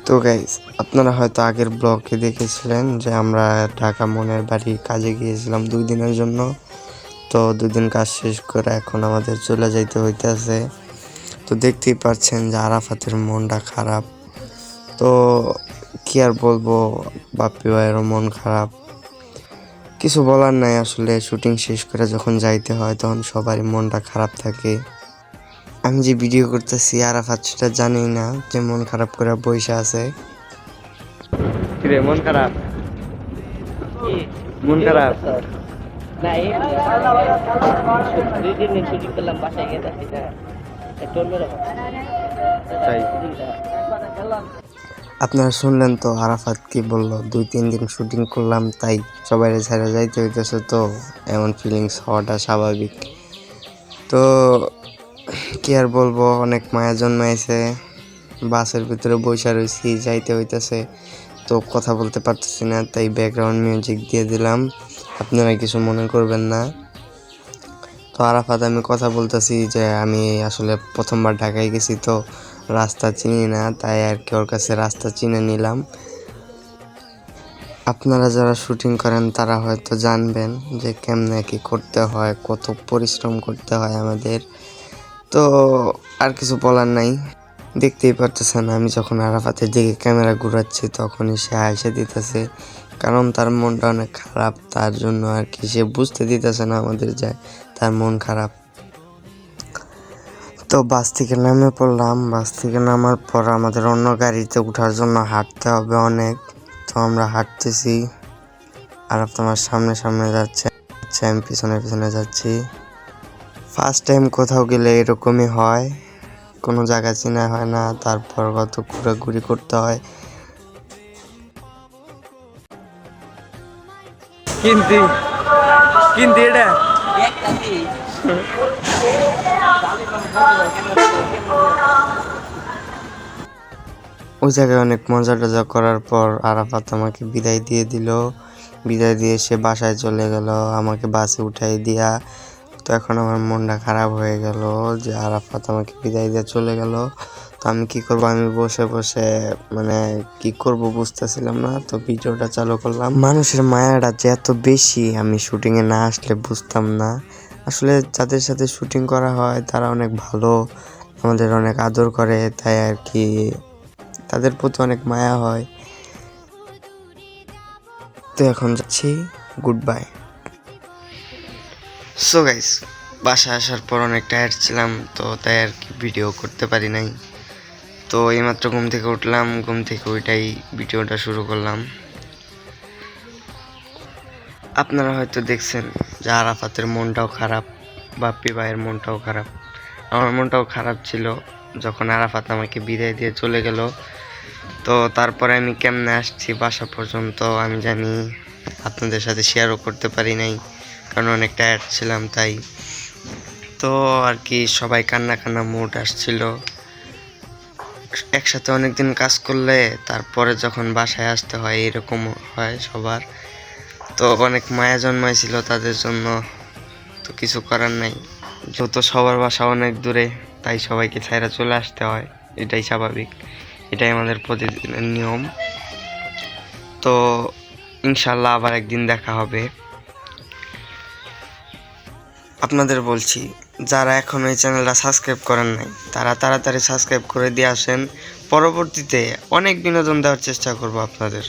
তো গাইস, আপনারা হয়তো আগের ব্লগে দেখেছিলেন যে আমরা ঢাকা মনের বাড়ি কাজে গিয়েছিলাম 2 দিনের জন্য। তো 2 দিন কাজ শেষ করে এখন আমাদের চলে যাইতে হইতেছে। তো দেখতেই পাচ্ছেন যে আরাফাতের মনটা খারাপ। তো কি আর বলবো, বাপ্পি ভাইয়েরও মন খারাপ। কিছু বলার নাই, আসলে শুটিং শেষ করে যখন যাইতে হয় তখন সবারই মনটা খারাপ থাকে। আমি যে ভিডিও করতেছি আরাফাত সেটা জানি না যে মন খারাপ করে বসে আছে। কিরে মন খারাপ? মন খারাপ? না এই 2 দিন শুটিং করলাম, বাসায় গিয়ে দেখি না একটু অন্যরকম। তাই আপনারা শুনলেন তো আরাফাত কি বললো, 2-3 দিন শুটিং করলাম তাই সবাই ছেড়ে যাইতে হইতেছে। তো এমন ফিলিংস হওয়াটা স্বাভাবিক। তো কি আর বলবো, অনেক মায়া জন্মাইছে। বাসের ভিতরে বসে রয়েছি, যাইতে হইতেছে, তো কথা বলতে পারতেছি না, তাই ব্যাকগ্রাউন্ড মিউজিক দিয়ে দিলাম, আপনারা কিছু মনে করবেন না। তো আরাফাত আমি কথা বলতেছি যে আমি আসলে প্রথমবার ঢাকায় গেছি, তো রাস্তা চিনি না, তাই আর কি ওর কাছে রাস্তা চিনে নিলাম। আপনারা যারা শুটিং করেন তারা হয়তো জানবেন যে কেমনে কি করতে হয়, কত পরিশ্রম করতে হয় আমাদের। তো আর কিছু বলার নাই। দেখতেই পারতেছেন আমি যখন আরাফাতের দিকে ক্যামেরা ঘুরাচ্ছি তখনই সে হাসে দিতেছে, কারণ তার মনটা অনেক খারাপ, তার জন্য আর কি সে বুঝতে দিতেছে না আমাদের যে তার মন খারাপ। তো বাস থেকে নেমে পড়লাম। বাস থেকে নামার পর আমাদের অন্য গাড়িতে ওঠার জন্য হাঁটতে হবে অনেক। তো আমরা হাঁটতেছি, আরাফাত আমার সামনে সামনে যাচ্ছে, আমি পিছনে পিছনে যাচ্ছি। ফার্স্ট টাইম কোথাও গেলে এরকমই হয়, কোনো জায়গা চেনা হয় না, তারপর কত ঘোরাঘুরি করতে হয়। কিন্তু কিন্তু এটা ওই জায়গায় অনেক মজা টজা করার পর আরাফাত আমাকে বিদায় দিয়ে দিল। বিদায় দিয়ে সে বাসায় চলে গেল, আমাকে বাসে উঠাই দিয়া। তো এখন আমার মনটা খারাপ হয়ে গেল যে আরাফাত আমাকে বিদায় দিয়ে চলে গেল। তো আমি কি করব, আমি বসে বসে মানে কি করব বুঝতেছিলাম না। তো ভিডিওটা চালু করলাম। মানুষের মায়াটা যে এত বেশি আমি শুটিংয়ে না আসলে বুঝতাম না। আসলে যাদের সাথে শুটিং করা হয় তারা অনেক ভালো, আমাদের অনেক আদর করে, তাই আর কি তাদের প্রতি অনেক মায়া হয়। তো এখন যাচ্ছি, গুড বাই। সো গাইস, বাসায় আসার পর অনেক টায়ার্ড ছিলাম, তো তাই আর কি ভিডিও করতে পারি নাই। তো এইমাত্র ঘুম থেকে উঠলাম, ঘুম থেকে ওইটাই ভিডিওটা শুরু করলাম। আপনারা হয়তো দেখছেন যে আরাফাতের মনটাও খারাপ, বাপ্পি ভাইয়ের মনটাও খারাপ, আমার মনটাও খারাপ ছিল যখন আরাফাত আমাকে বিদায় দিয়ে চলে গেল। তো তারপরে আমি কেমনে আসছি বাসা পর্যন্ত আমি জানি, আপনাদের সাথে শেয়ারও করতে পারি নাই, কারণ অনেক টায়ার্ড ছিলাম তাই। তো আর কি সবাই কান্না কান্না মুড আসছিল। একসাথে অনেকদিন কাজ করলে তারপরে যখন বাসায় আসতে হয় এরকম হয় সবার। তো অনেক মায়া জন্মাইছিল তাদের জন্য, তো কিছু করার নাই, যত সবার বাসা অনেক দূরে, তাই সবাইকে ছাইরা চলে আসতে হয়, এটাই স্বাভাবিক, এটাই আমাদের প্রতিদিনের নিয়ম। তো ইনশাল্লাহ আবার একদিন দেখা হবে। আপনাদের বলছি, যারা এখনো এই চ্যানেলটা সাবস্ক্রাইব করেন নাই তারা তাড়াতাড়ি সাবস্ক্রাইব করে দিয়ে আসেন। পরবর্তীতে অনেক বিনোদন দেওয়ার চেষ্টা করব আপনাদের।